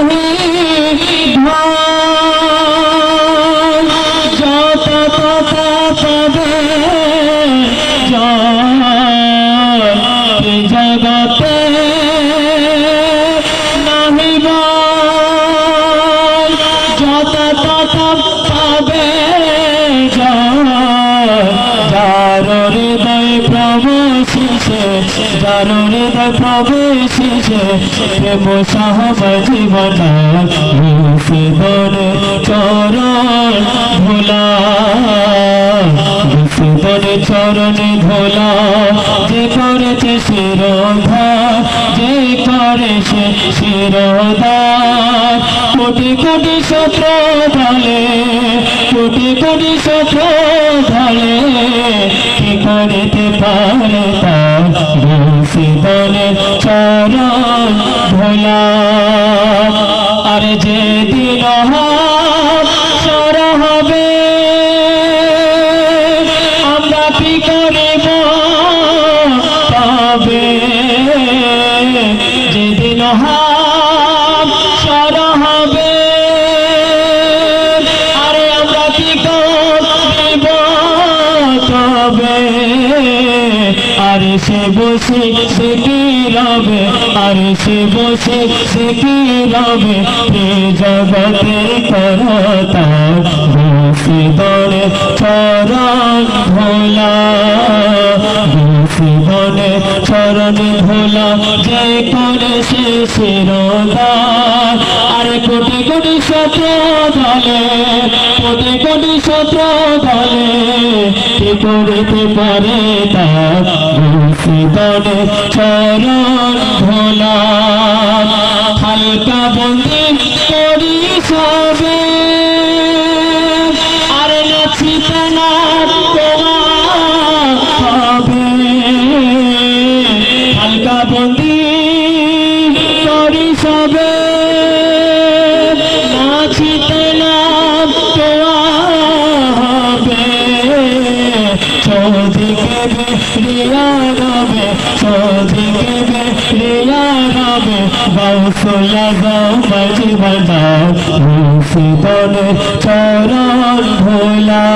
নাহি ধন যত তত পাবে জগতে নাহি বল যত তত পাবে যার হৃদয় প্রবেশিছে যার হৃদয় প্রবেশিছে প্রেম সহব জীবন জীবনে চরণ ধুলা জীবনে চরণ ধুলা যে করেছে শিরোধার যে করেছে শিরোধার কোটি কোটি শত্র ঢলে কোটি কোটি শত্র ঢলে কি করিতে পারে তার জীবনে চরণ ধুলা আর যেদিন সর হবে আমরা কি করিব তবে যেদিন সর হবে আরে আমরা কি করিব তবে আরে সে বসে সে কি রবে আরে সে বসে সে কি রবে এ জগতের করতা বসে দরে চরণ ধোলা বসে দরে চরণ ধোলা যে করে সে শিরোধার আরে কোটি কোটি শত্র দলে কোটি কোটি শত্র দলে কি করিতে পারে তার বসে দরে চরণ ধোলা হালকা বন্দি করি সবে আর নাচিতে না তোমার হবে হালকা বন্দি করি সবে নাচিতে না তোমার হবে চৌদিকে বেরিয়া রবে চৌদিকে বেরিয়া রবে বাউসুলা গাও বাজি বাজাও জীবনে চরণ ধোলা।